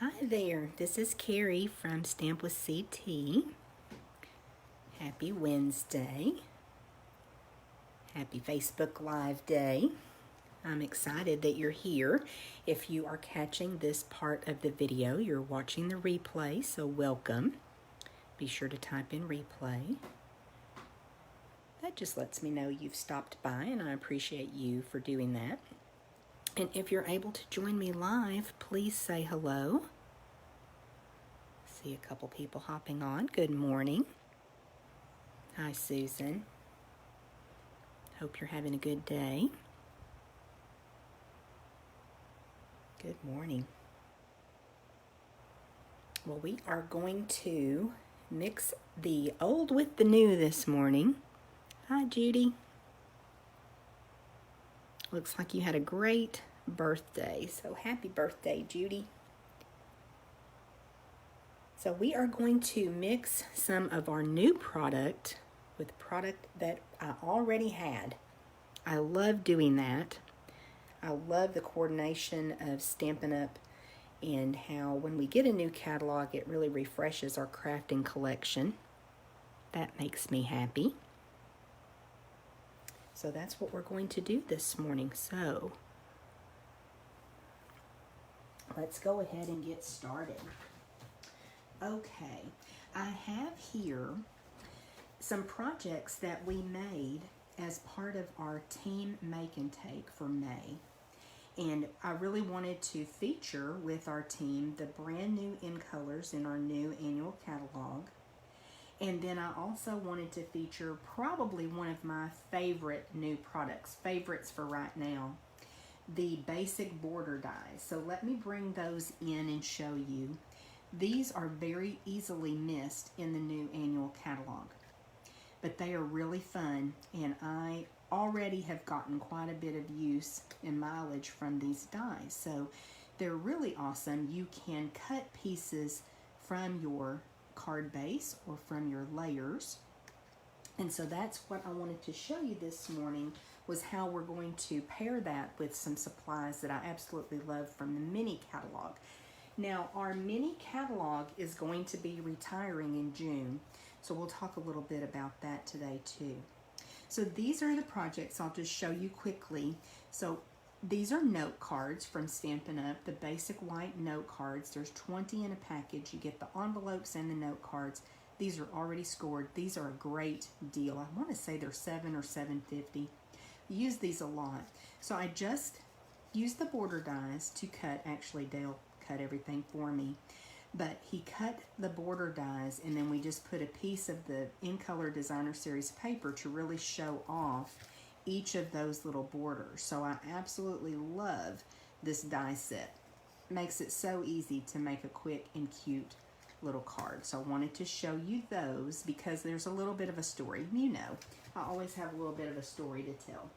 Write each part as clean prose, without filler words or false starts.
Hi there, this is Carrie from Stamp with CT. Happy Wednesday. Happy Facebook Live Day. I'm excited that you're here. If you are catching this part of the video, you're watching the replay, so welcome. Be sure to type in replay. That just lets me know you've stopped by, and I appreciate you for doing that. And if you're able to join me live, please say hello. See a couple people hopping on. Good morning. Hi, Susan. Hope you're having a good day. Good morning. Well, we are going to mix the old with the new this morning. Hi, Judy. Looks like you had a great birthday. So happy birthday, Judy. So we are going to mix some of our new product with product that I already had. I love doing that. I love the coordination of Stampin' Up! And how when we get a new catalog, it really refreshes our crafting collection. That makes me happy. So that's what we're going to do this morning. So let's go ahead and get started. Okay, I have here some projects that we made as part of our team make and take for May. And I really wanted to feature with our team the brand new in colors in our new annual catalog. And then I also wanted to feature probably one of my favorite new products, favorites for right now, the basic border dies. So let me bring those in and show you. These are very easily missed in the new annual catalog, but they are really fun, and I already have gotten quite a bit of use and mileage from these dies. So they're really awesome. You can cut pieces from your card base or from your layers. And so that's what I wanted to show you this morning, was how we're going to pair that with some supplies that I absolutely love from the mini catalog. Now, our mini catalog is going to be retiring in June, so we'll talk a little bit about that today too. So these are the projects I'll just show you quickly. So these are note cards from Stampin' Up!, the basic white note cards. There's 20 in a package. You get the envelopes and the note cards. These are already scored. These are a great deal. I want to say they're $7 or $7.50. Use these a lot. So I just used the border dies to cut. Actually, Dale cut everything for me, but he cut the border dies, and then we just put a piece of the In Color Designer Series paper to really show off each of those little borders. So I absolutely love this die set. Makes it so easy to make a quick and cute little card. So I wanted to show you those because there's a little bit of a story. You know, I always have a little bit of a story to tell.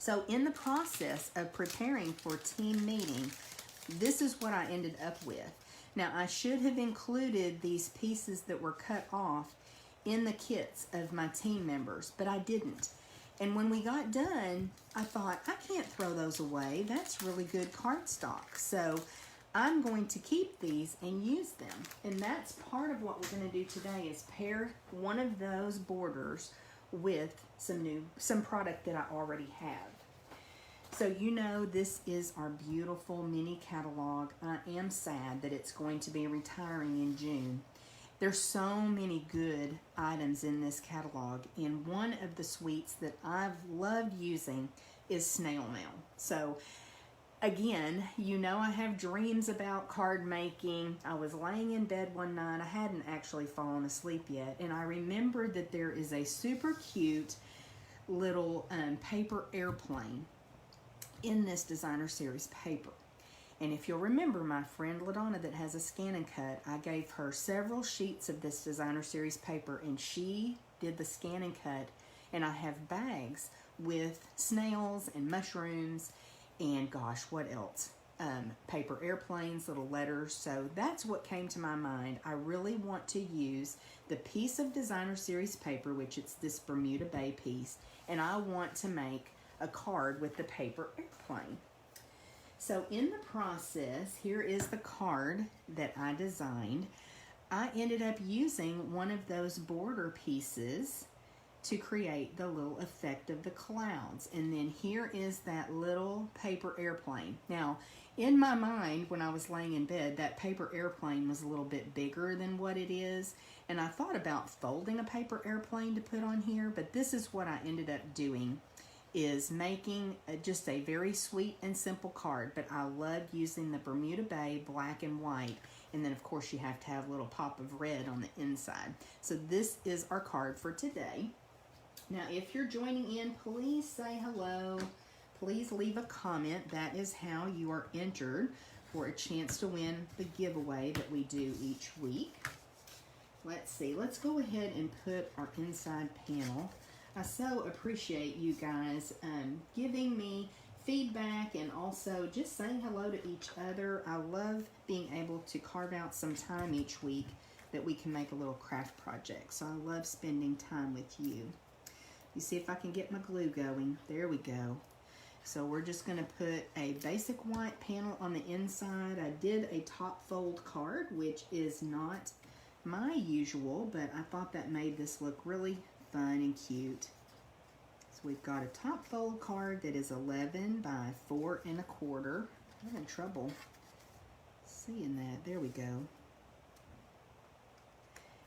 So in the process of preparing for team meeting, this is what I ended up with. Now, I should have included these pieces that were cut off in the kits of my team members, but I didn't. And when we got done, I thought, I can't throw those away. That's really good cardstock. So I'm going to keep these and use them. And that's part of what we're going to do today, is pair one of those borders with some product that I already have. So you know, this is our beautiful mini catalog. I am sad that it's going to be retiring in June. There's so many good items in this catalog, and one of the suites that I've loved using is Snail Mail. So again, you know, I have dreams about card making. I was laying in bed one night. I hadn't actually fallen asleep yet, and I remembered that there is a super cute little paper airplane in this designer series paper. And if you'll remember, my friend LaDonna that has a scan and cut, I gave her several sheets of this designer series paper, and she did the scan and cut, and I have bags with snails and mushrooms and gosh, what else? Paper airplanes, little letters. So that's what came to my mind. I really want to use the piece of designer series paper, which it's this Bermuda Bay piece, and I want to make a card with the paper airplane. So in the process, here is the card that I designed. I ended up using one of those border pieces to create the little effect of the clouds. And then here is that little paper airplane. Now, in my mind, when I was laying in bed, that paper airplane was a little bit bigger than what it is. And I thought about folding a paper airplane to put on here, but this is what I ended up doing, is making just a very sweet and simple card. But I love using the Bermuda Bay black and white. And then, of course, you have to have a little pop of red on the inside. So this is our card for today. Now, if you're joining in, please say hello. Please leave a comment. That is how you are entered for a chance to win the giveaway that we do each week. Let's see. Let's go ahead and put our inside panel. I so appreciate you guys giving me feedback and also just saying hello to each other. I love being able to carve out some time each week that we can make a little craft project. So I love spending time with you. You see if I can get my glue going. There we go. So we're just going to put a basic white panel on the inside. I did a top fold card, which is not my usual, but I thought that made this look really fun and cute. So we've got a top fold card that is 11 by 4 1/4. I'm having trouble seeing that. There we go.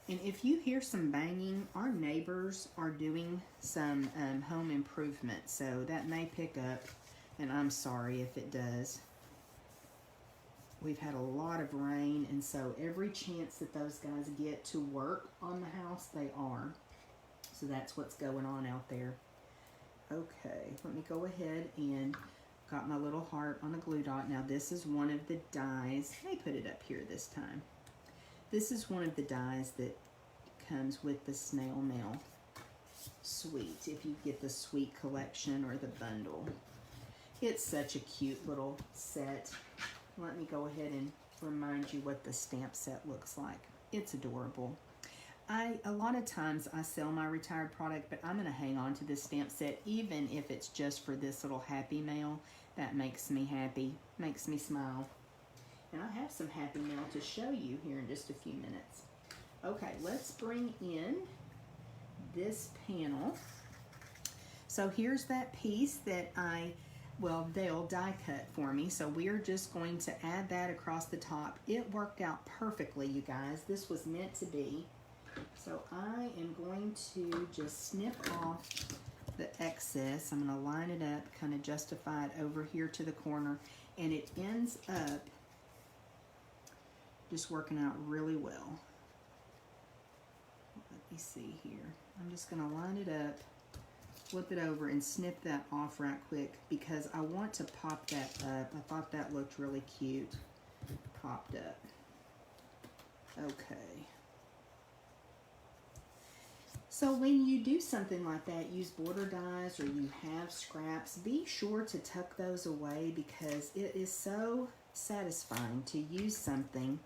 And if you hear some banging, our neighbors are doing some home improvement, so that may pick up, and I'm sorry if it does. We've had a lot of rain, and so every chance that those guys get to work on the house, they are. So that's what's going on out there. Okay, let me go ahead and got my little heart on a glue dot. Now this is one of the dies. Let me put it up here this time. This is one of the dies that comes with the Snail Mail Suite, if you get the Suite collection or the bundle. It's such a cute little set. Let me go ahead and remind you what the stamp set looks like. It's adorable. A lot of times I sell my retired product, but I'm going to hang on to this stamp set, even if it's just for this little happy mail. That makes me happy, makes me smile. And I have some happy mail to show you here in just a few minutes. Okay, let's bring in this panel. So here's that piece that they'll die cut for me. So we're just going to add that across the top. It worked out perfectly, you guys. This was meant to be. So I am going to just snip off the excess. I'm going to line it up, kind of justify it over here to the corner, and it ends up just working out really well. Let me see here. I'm just going to line it up, flip it over, and snip that off right quick because I want to pop that up. I thought that looked really cute. Popped up. Okay. So when you do something like that, use border dies or you have scraps, be sure to tuck those away because it is so satisfying to use something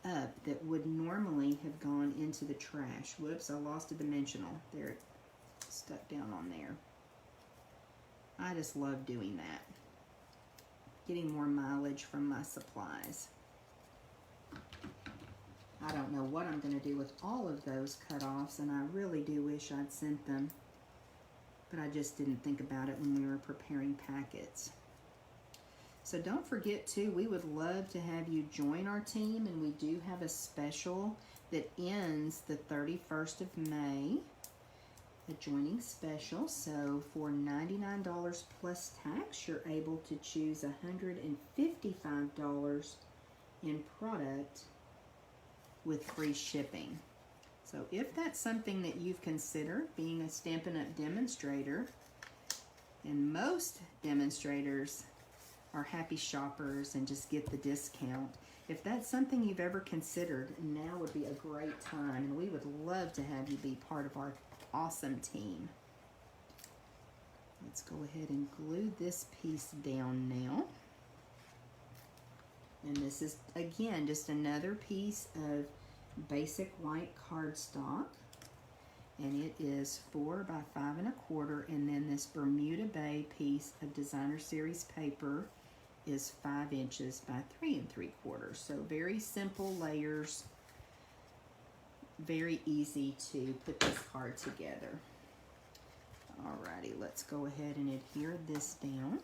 up that would normally have gone into the trash. Whoops, I lost a dimensional. There, it stuck down on there. I just love doing that. Getting more mileage from my supplies. I don't know what I'm going to do with all of those cut-offs, and I really do wish I'd sent them, but I just didn't think about it when we were preparing packets. So don't forget, too, we would love to have you join our team, and we do have a special that ends the 31st of May, a joining special. So for $99 plus tax, you're able to choose $155 in product with free shipping. So if that's something that you've considered, being a Stampin' Up! Demonstrator, and most demonstrators are happy shoppers and just get the discount. If that's something you've ever considered, now would be a great time, and we would love to have you be part of our awesome team. Let's go ahead and glue this piece down now. And this is, again, just another piece of basic white cardstock. And it is 4 by 5 1/4. And then this Bermuda Bay piece of Designer Series paper is 5 inches by 3 3/4. So very simple layers, very easy to put this card together. Alrighty, let's go ahead and adhere this down.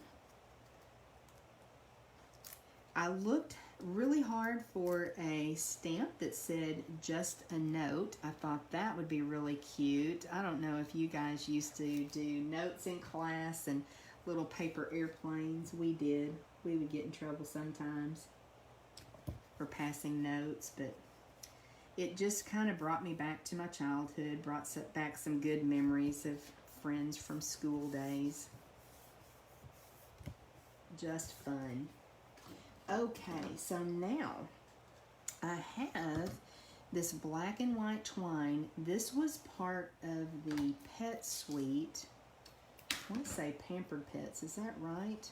I looked really hard for a stamp that said just a note. I thought that would be really cute. I don't know if you guys used to do notes in class and little paper airplanes. We did. We would get in trouble sometimes for passing notes, but it just kind of brought me back to my childhood, brought back some good memories of friends from school days. Just fun. Okay, so now I have this black and white twine. This was part of the Pet Suite. I want to say Pampered Pets, is that right?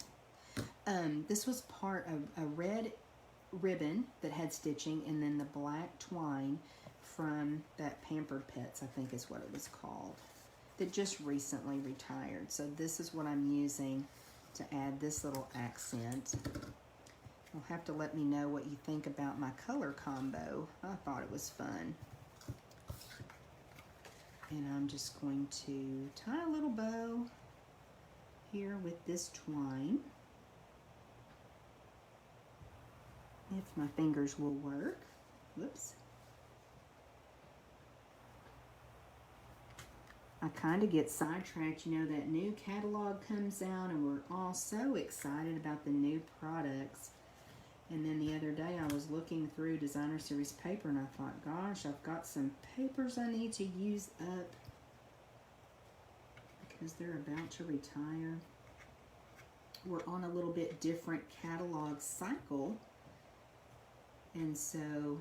This was part of a red ribbon that had stitching, and then the black twine from that Pampered Pets, I think is what it was called, that just recently retired. So this is what I'm using to add this little accent. You'll have to let me know what you think about my color combo. I thought it was fun. And I'm just going to tie a little bow here with this twine. If my fingers will work. Whoops. I kind of get sidetracked. You know, that new catalog comes out and we're all so excited about the new products. And then the other day I was looking through Designer Series paper and I thought, gosh, I've got some papers I need to use up because they're about to retire. We're on a little bit different catalog cycle. And so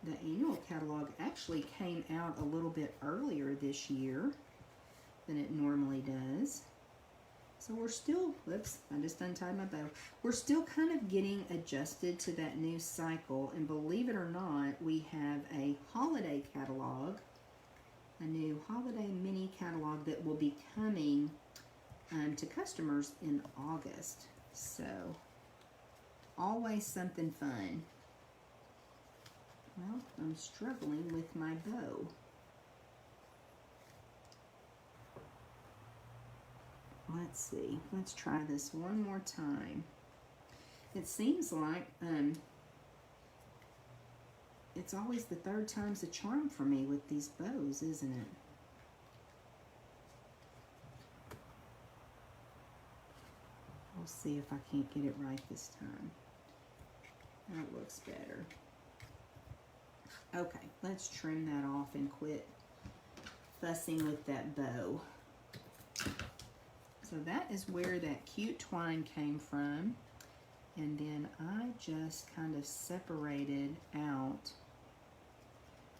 the annual catalog actually came out a little bit earlier this year than it normally does. So we're still, whoops, I just untied my bow. We're still kind of getting adjusted to that new cycle. And believe it or not, we have a holiday catalog, a new holiday mini catalog that will be coming to customers in August. So always something fun. Well, I'm struggling with my bow. Let's see. Let's try this one more time. It seems like it's always the third time's a charm for me with these bows, isn't it? We'll see if I can't get it right this time. That looks better. Okay, let's trim that off and quit fussing with that bow. So that is where that cute twine came from. And then I just kind of separated out.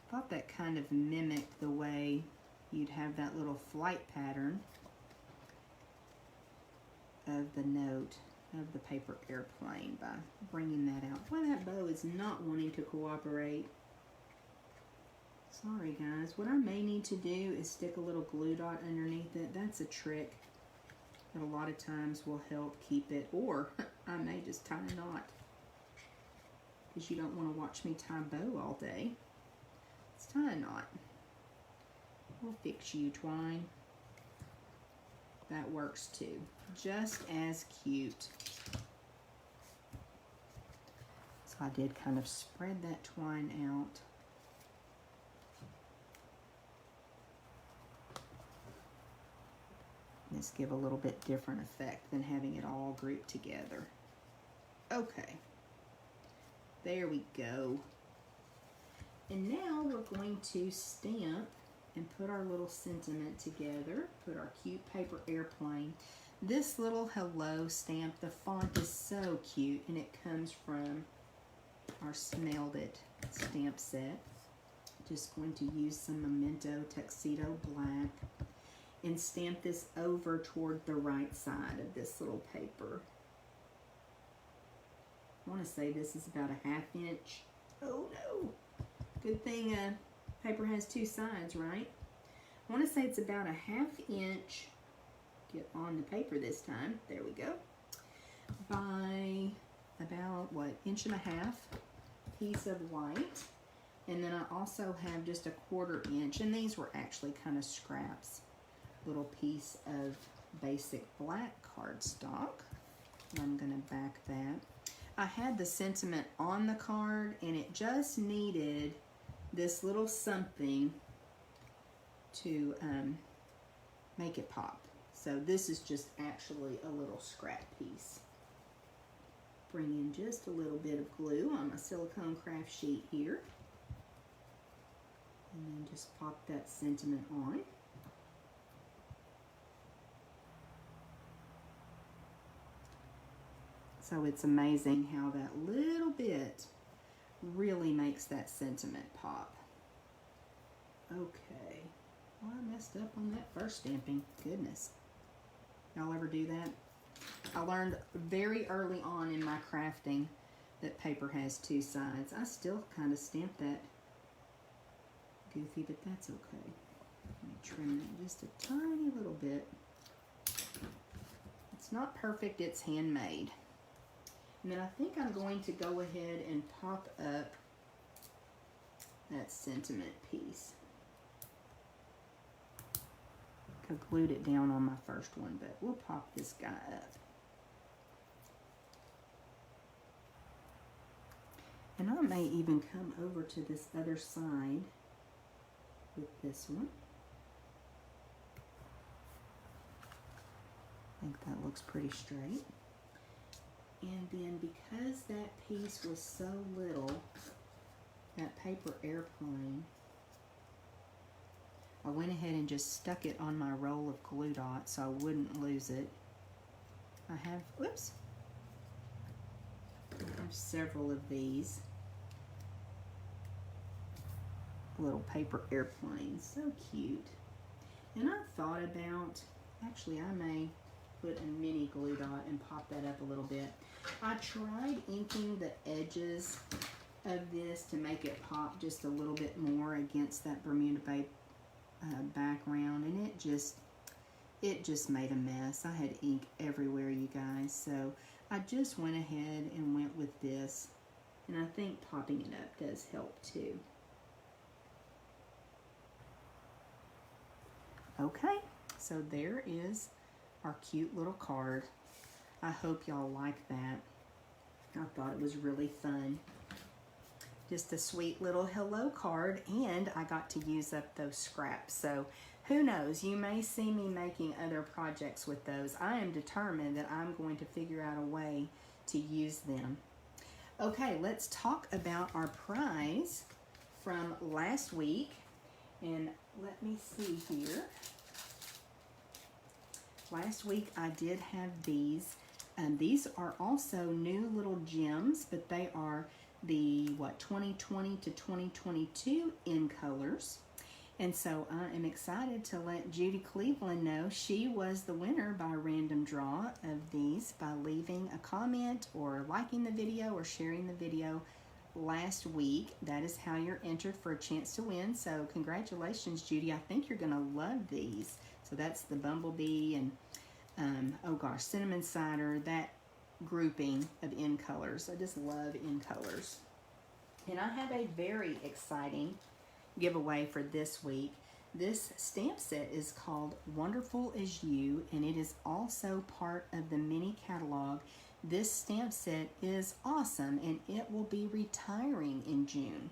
I thought that kind of mimicked the way you'd have that little flight pattern of the note of the paper airplane by bringing that out. Boy, that bow is not wanting to cooperate. Sorry guys, what I may need to do is stick a little glue dot underneath it. That's a trick that a lot of times will help keep it, or I may just tie a knot because you don't want to watch me tie bow all day. Let's tie a knot. We'll fix you, twine. That works too. Just as cute. So I did kind of spread that twine out. This give a little bit different effect than having it all grouped together. Okay, there we go. And now we're going to stamp and put our little sentiment together, put our cute paper airplane. This little hello stamp, the font is so cute, and it comes from our Snailed It Stamp Set. Just going to use some Momento Tuxedo Black and stamp this over toward the right side of this little paper. I want to say this is about a 1/2 inch. Oh no! Good thing paper has two sides, right? I want to say it's about a 1/2 inch. Get on the paper this time. There we go. By 1.5 piece of white. And then I also have just a 1/4 inch, and these were actually kind of scraps, little piece of basic black cardstock. I'm going to back that. I had the sentiment on the card, and it just needed this little something to make it pop. So this is just actually a little scrap piece. Bring in just a little bit of glue on my silicone craft sheet here. And then just pop that sentiment on. So it's amazing how that little bit really makes that sentiment pop. Okay. Well, I messed up on that first stamping. Goodness. Y'all ever do that? I learned very early on in my crafting that paper has 2 sides. I still kind of stamp that goofy, but that's okay. Let me trim that just a tiny little bit. It's not perfect, it's handmade. And then I think I'm going to go ahead and pop up that sentiment piece. I glued it down on my first one, but we'll pop this guy up. And I may even come over to this other side with this one. I think that looks pretty straight. And then because that piece was so little, that paper airplane, I went ahead and just stuck it on my roll of glue dots so I wouldn't lose it. I have, whoops, I have several of these little paper airplanes, so cute. And I thought about, actually I may put a mini glue dot and pop that up a little bit. I tried inking the edges of this to make it pop just a little bit more against that Bermuda Bay background, and it just made a mess. I had ink everywhere, you guys, so I just went ahead and went with this, and I think popping it up does help too. Okay, so there is our cute little card. I hope y'all like that. I thought it was really fun. Just a sweet little hello card, and I got to use up those scraps. So who knows, you may see me making other projects with those. I am determined that I'm going to figure out a way to use them. Okay, let's talk about our prize from last week. And let me see here. Last week I did have these. These are also new little gems, but they are the 2020 to 2022 in colors. And so I am excited to let Judy Cleveland know she was the winner by random draw of these by leaving a comment or liking the video or sharing the video last week. That is how you're entered for a chance to win. So congratulations, Judy. I think you're going to love these. So that's the Bumblebee and oh gosh, Cinnamon Cider, that grouping of in colors. I just love in colors. And I have a very exciting giveaway for this week. This stamp set is called Wonderful As You, and it is also part of the mini catalog. This stamp set is awesome, and it will be retiring in June.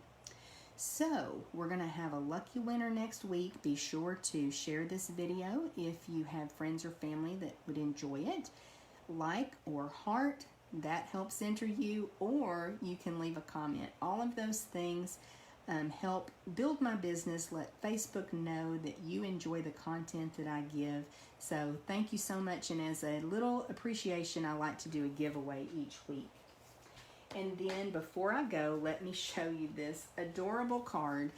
So we're going to have a lucky winner next week. Be sure to share this video if you have friends or family that would enjoy it. Like or heart, that helps enter you, or you can leave a comment. All of those things help build my business, let Facebook know that you enjoy the content that I give. So thank you so much, and as a little appreciation, I like to do a giveaway each week. And then before I go, let me show you this adorable card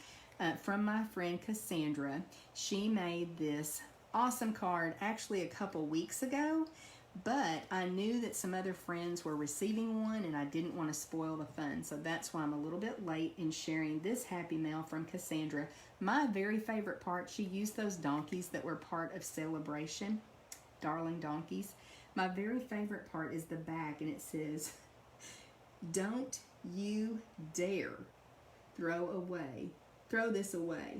from my friend Cassandra. She made this awesome card actually a couple weeks ago, but I knew that some other friends were receiving one and I didn't want to spoil the fun. So that's why I'm a little bit late in sharing this happy mail from Cassandra. My very favorite part, she used those donkeys that were part of Celebration, darling donkeys. My very favorite part is the back, and it says, Don't you dare throw this away.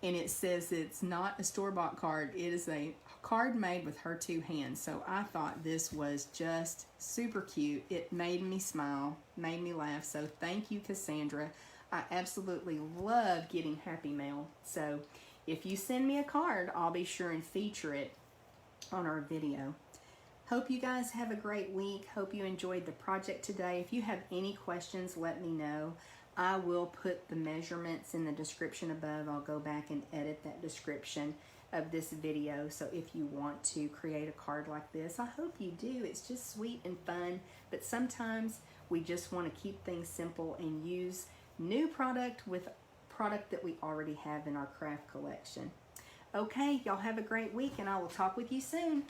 And it says it's not a store-bought card. It is a card made with her two hands. So I thought this was just super cute. It made me smile, made me laugh. So thank you, Cassandra. I absolutely love getting happy mail. So if you send me a card, I'll be sure and feature it on our video. Hope you guys have a great week. Hope you enjoyed the project today. If you have any questions, let me know. I will put the measurements in the description above. I'll go back and edit that description of this video. So if you want to create a card like this, I hope you do. It's just sweet and fun. But sometimes we just want to keep things simple and use new product with product that we already have in our craft collection. Okay, y'all have a great week, and I will talk with you soon.